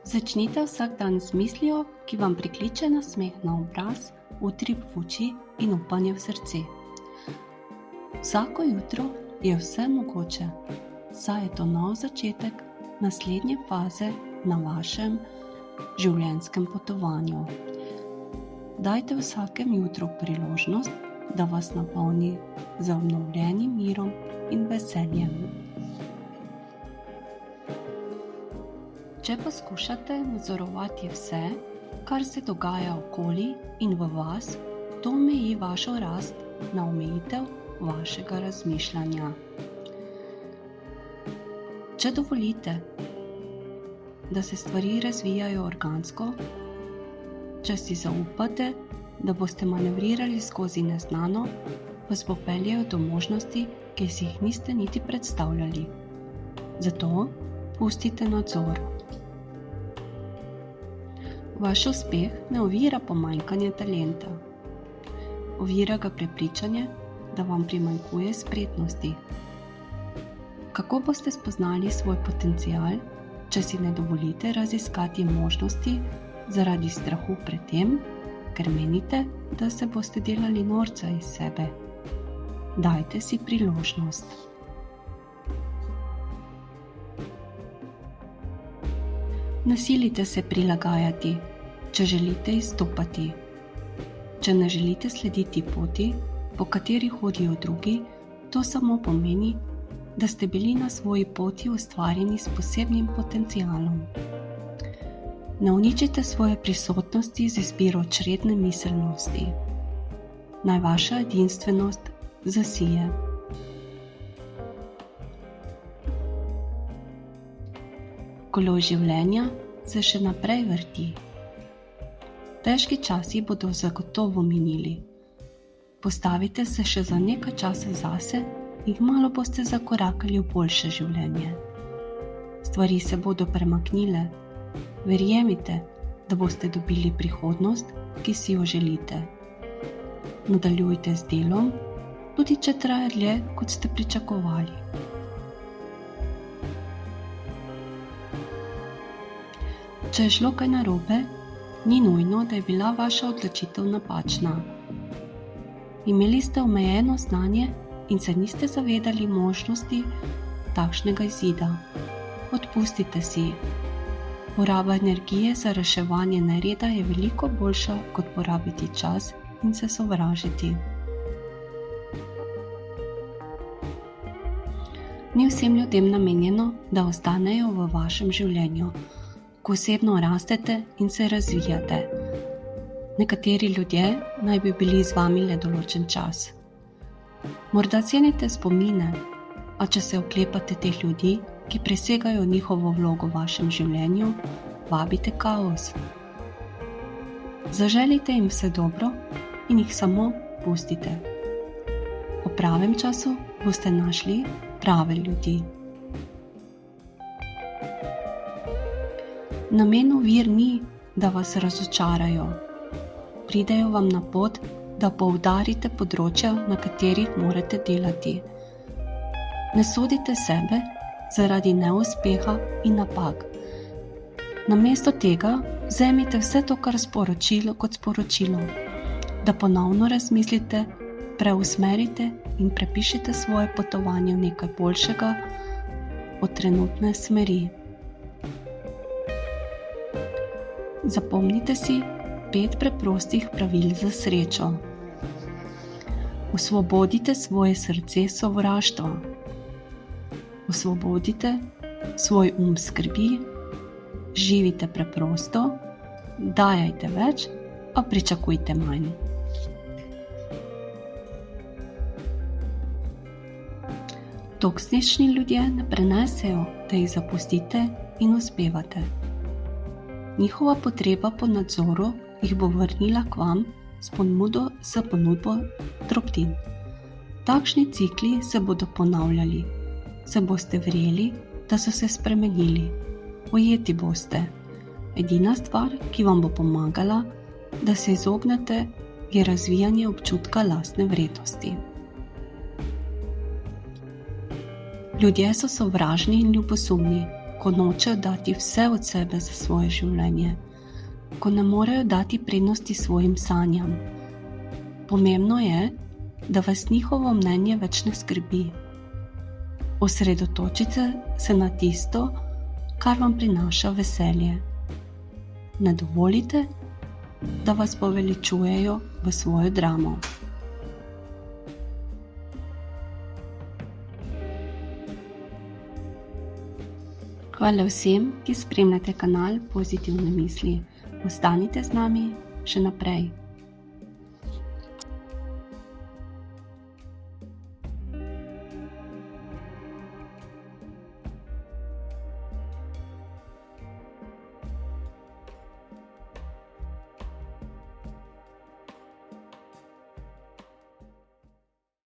Začnite vsak dan z mislijo, ki vam prikliče nasmeh na obraz, utrip v oči in upanje v srce. Vsako jutro je vse mogoče, saj je to nov začetek naslednje faze na vašem življenjskem potovanju. Dajte vsakem jutru priložnost, da vas napolni z obnovljenim mirom in veseljem. Če poskušate nadzorovati vse, kar se dogaja okoli in v vas, to omeji vašo rast na omejitev vašega razmišljanja. Če dovolite, da se stvari razvijajo organsko, če si zaupate, da boste manevrirali skozi neznano, vas popeljejo do možnosti, ki si jih niste niti predstavljali. Zato pustite nadzor. Vaš uspeh ne ovira pomanjkanje talenta. Ovira ga prepričanje, da vam primanjkuje spretnosti. Kako boste spoznali svoj potencial, če si ne dovolite raziskati možnosti zaradi strahu pred tem, ker menite, da se boste delali norca iz sebe? Dajte si priložnost. Ne silite se prilagajati, če želite izstopati. Če ne želite slediti poti, po kateri hodijo drugi, to samo pomeni, da ste bili na svoji poti ustvarjeni s posebnim potencialom. Ne uničite svoje prisotnosti z izbiro čredne miselnosti. Naj vaša edinstvenost zasije. Kolo življenja se še naprej vrti. Težki časi bodo zagotovo minili. Postavite se še za nekaj časa zase in malo boste zakorakali v boljše življenje. Stvari se bodo premaknile. Verjemite, da boste dobili prihodnost, ki si jo želite. Nadaljujte z delom, tudi če traja dlje, kot ste pričakovali. Če je šlo kaj narobe, ni nujno, da je bila vaša odločitev napačna. Imeli ste omejeno znanje in se niste zavedali možnosti takšnega izida. Odpustite si. Poraba energije za reševanje nereda je veliko boljša, kot porabiti čas in se sovražiti. Ni vsem ljudem namenjeno, da ostanejo v vašem življenju, ko osebno rastete in se razvijate. Nekateri ljudje naj bi bili z vami le določen čas. Morda cenite spomine, a če se oklepate teh ljudi, ki presegajo njihovo vlogo v vašem življenju, vabite kaos. Zaželite jim vse dobro in jih samo pustite. Po pravem času boste našli prave ljudi. Namen ovir ni, da vas razočarajo. Pridejo vam na pot, da poudarite področja, na katerih morate delati. Ne sodite sebe zaradi neuspeha in napak. Namesto tega vzemite vse to, kar sporočilo kot sporočilo, da ponovno razmislite, preusmerite in prepišite svoje potovanje v nekaj boljšega od trenutne smeri. Zapomnite si 5 preprostih pravil za srečo. Osvobodite svoje srce sovraštva. Osvobodite svoj skrbi, živite preprosto, dajajte več, a pričakujte manj. Toksični ljudje ne prenesejo, da jih zapustite in uspevate. Njihova potreba po nadzoru jih bo vrnila k vam s ponudbo drobtin. Takšni cikli se bodo ponavljali. Se boste verjeli, da so se spremenili. Ujeti boste. Edina stvar, ki vam bo pomagala, da se izognete, je razvijanje občutka lastne vrednosti. Ljudje so sovražni in ljubosumni, ko nočejo dati vse od sebe za svoje življenje, ko ne morejo dati prednosti svojim sanjam. Pomembno je, da vas njihovo mnenje več ne skrbi. Osredotočite se na tisto, kar vam prinaša veselje. Ne dovolite, da vas poveličujejo v svojo dramo. Hvala vsem, ki spremljate kanal Pozitivne misli. Ostanite z nami še naprej.